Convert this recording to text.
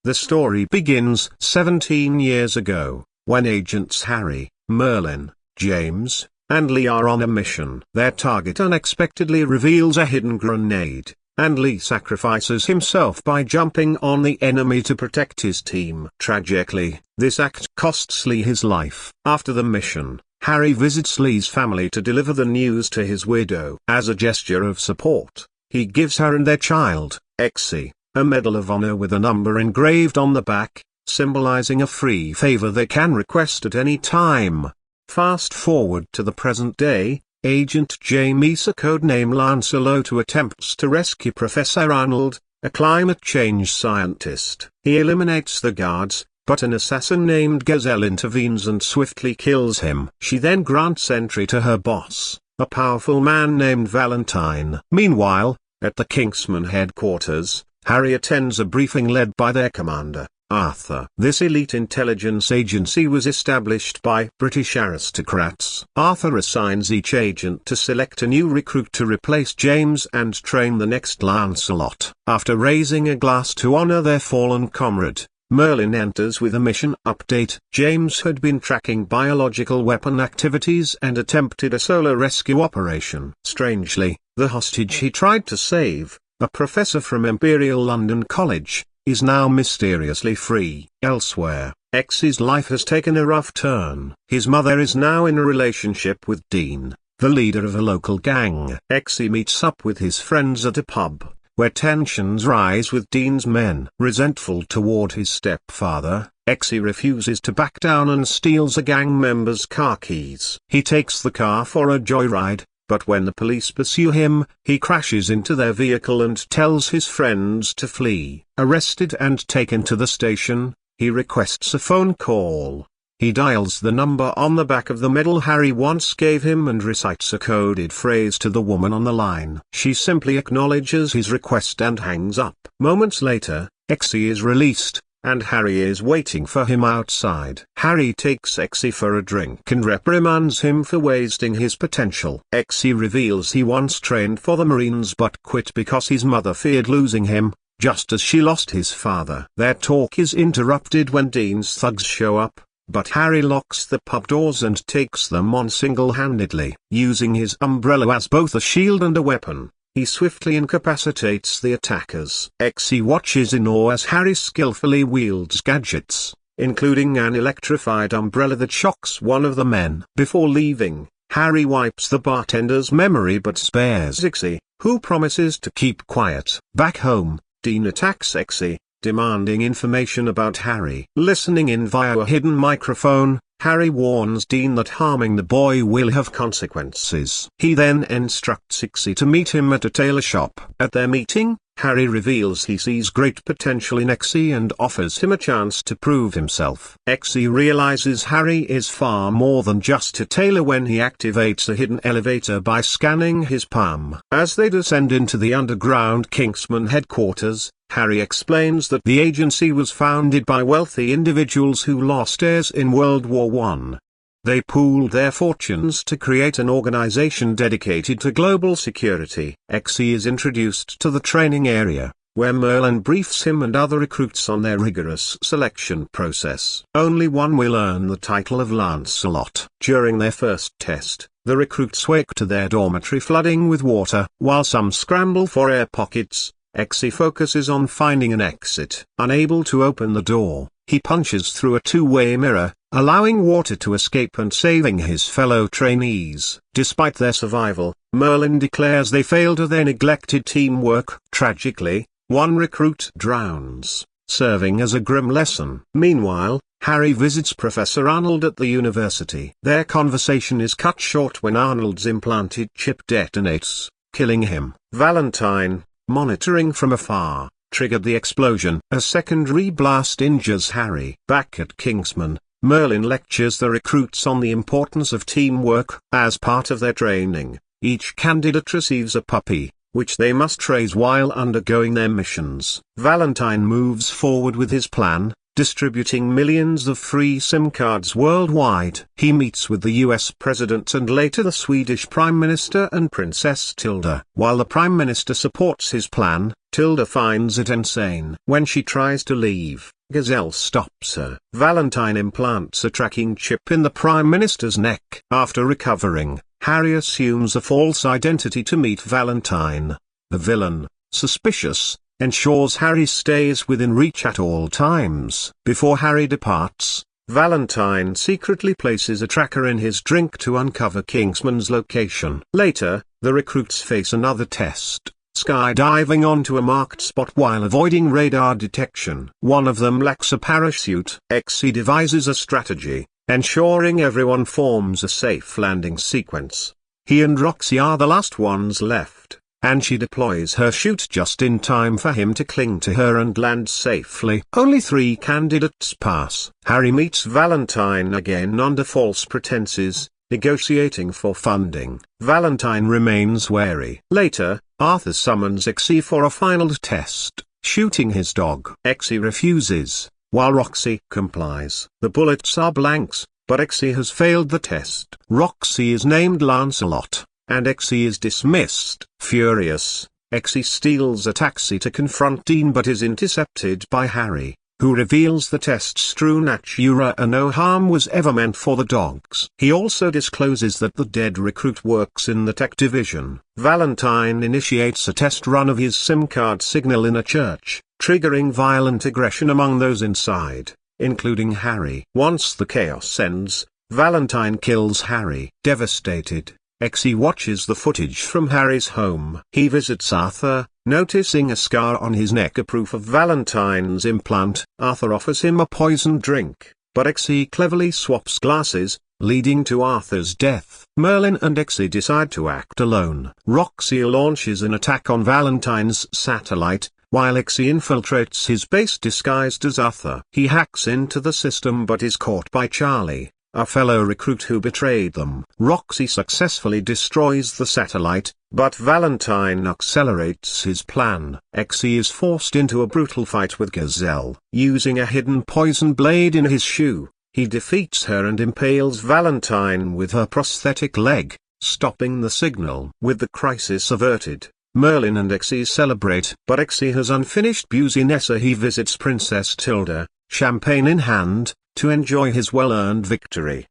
The story begins 17 years ago, when agents Harry, Merlin, James, and Lee are on a mission. Their target unexpectedly reveals a hidden grenade, and Lee sacrifices himself by jumping on the enemy to protect his team. Tragically, this act costs Lee his life. After the mission, Harry visits Lee's family to deliver the news to his widow. As a gesture of support, he gives her and their child, Eggsy, a Medal of Honor with a number engraved on the back, symbolizing a free favor they can request at any time. Fast forward to the present day, Agent Jamie's codename Lancelot attempts to rescue Professor Arnold, a climate change scientist. He eliminates the guards, but an assassin named Gazelle intervenes and swiftly kills him. She then grants entry to her boss, a powerful man named Valentine. Meanwhile, at the Kingsman headquarters, Harry attends a briefing led by their commander, Arthur. This elite intelligence agency was established by British aristocrats. Arthur assigns each agent to select a new recruit to replace James and train the next Lancelot. After raising a glass to honor their fallen comrade, Merlin enters with a mission update. James had been tracking biological weapon activities and attempted a solo rescue operation. Strangely, the hostage he tried to save, a professor from Imperial London College, is now mysteriously free. Elsewhere, Eggsy's life has taken a rough turn. His mother is now in a relationship with Dean, the leader of a local gang. Eggsy meets up with his friends at a pub, where tensions rise with Dean's men. Resentful toward his stepfather, Eggsy refuses to back down and steals a gang member's car keys. He takes the car for a joyride, but when the police pursue him, he crashes into their vehicle and tells his friends to flee. Arrested and taken to the station, he requests a phone call. He dials the number on the back of the medal Harry once gave him and recites a coded phrase to the woman on the line. She simply acknowledges his request and hangs up. Moments later, Eggsy is released, and Harry is waiting for him outside. Harry takes Eggsy for a drink and reprimands him for wasting his potential. Eggsy reveals he once trained for the Marines but quit because his mother feared losing him, just as she lost his father. Their talk is interrupted when Dean's thugs show up, but Harry locks the pub doors and takes them on single-handedly. Using his umbrella as both a shield and a weapon, he swiftly incapacitates the attackers. Eggsy watches in awe as Harry skillfully wields gadgets, including an electrified umbrella that shocks one of the men. Before leaving, Harry wipes the bartender's memory but spares Eggsy, who promises to keep quiet. Back home, Dean attacks Eggsy, demanding information about Harry. Listening in via a hidden microphone, Harry warns Dean that harming the boy will have consequences. He then instructs Eggsy to meet him at a tailor shop. At their meeting, Harry reveals he sees great potential in Eggsy and offers him a chance to prove himself. Eggsy realizes Harry is far more than just a tailor when he activates a hidden elevator by scanning his palm. As they descend into the underground Kingsman headquarters, Harry explains that the agency was founded by wealthy individuals who lost heirs in World War I. They pooled their fortunes to create an organization dedicated to global security. Eggsy is introduced to the training area, where Merlin briefs him and other recruits on their rigorous selection process. Only one will earn the title of Lancelot. During their first test, the recruits wake to their dormitory flooding with water. While some scramble for air pockets, Eggsy focuses on finding an exit. Unable to open the door, he punches through a two-way mirror, allowing water to escape and saving his fellow trainees. Despite their survival, Merlin declares they failed to their neglected teamwork. Tragically, one recruit drowns, serving as a grim lesson. Meanwhile, Harry visits Professor Arnold at the university. Their conversation is cut short when Arnold's implanted chip detonates, killing him. Valentine, monitoring from afar, triggered the explosion. A secondary blast injures Harry. Back at Kingsman, Merlin lectures the recruits on the importance of teamwork. As part of their training, each candidate receives a puppy, which they must raise while undergoing their missions. Valentine moves forward with his plan, distributing millions of free SIM cards worldwide. He meets with the US President and later the Swedish Prime Minister and Princess Tilda. While the Prime Minister supports his plan, Tilda finds it insane. When she tries to leave, Gazelle stops her. Valentine implants a tracking chip in the Prime Minister's neck. After recovering, Harry assumes a false identity to meet Valentine. The villain, suspicious, ensures Harry stays within reach at all times. Before Harry departs, Valentine secretly places a tracker in his drink to uncover Kingsman's location. Later, the recruits face another test, skydiving onto a marked spot while avoiding radar detection. One of them lacks a parachute. Eggsy devises a strategy, ensuring everyone forms a safe landing sequence. He and Roxy are the last ones left, and she deploys her chute just in time for him to cling to her and land safely. Only 3 candidates pass. Harry meets Valentine again under false pretenses, negotiating for funding. Valentine remains wary. Later, Arthur summons Eggsy for a final test, shooting his dog. Eggsy refuses, while Roxy complies. The bullets are blanks, but Eggsy has failed the test. Roxy is named Lancelot, and Eggsy is dismissed. Furious, Eggsy steals a taxi to confront Dean but is intercepted by Harry, who reveals the test's true nature and no harm was ever meant for the dogs. He also discloses that the dead recruit works in the tech division. Valentine initiates a test run of his SIM card signal in a church, triggering violent aggression among those inside, including Harry. Once the chaos ends, Valentine kills Harry. Devastated, Eggsy watches the footage from Harry's home. He visits Arthur, noticing a scar on his neck, a proof of Valentine's implant. Arthur offers him a poisoned drink, but Eggsy cleverly swaps glasses, leading to Arthur's death. Merlin and Eggsy decide to act alone. Roxy launches an attack on Valentine's satellite, while Eggsy infiltrates his base disguised as Arthur. He hacks into the system but is caught by Charlie, a fellow recruit who betrayed them. Roxy successfully destroys the satellite, but Valentine accelerates his plan. Eggsy is forced into a brutal fight with Gazelle. Using a hidden poison blade in his shoe, he defeats her and impales Valentine with her prosthetic leg, stopping the signal. With the crisis averted, Merlin and Eggsy celebrate. But Eggsy has unfinished business. He visits Princess Tilda, champagne in hand, to enjoy his well-earned victory.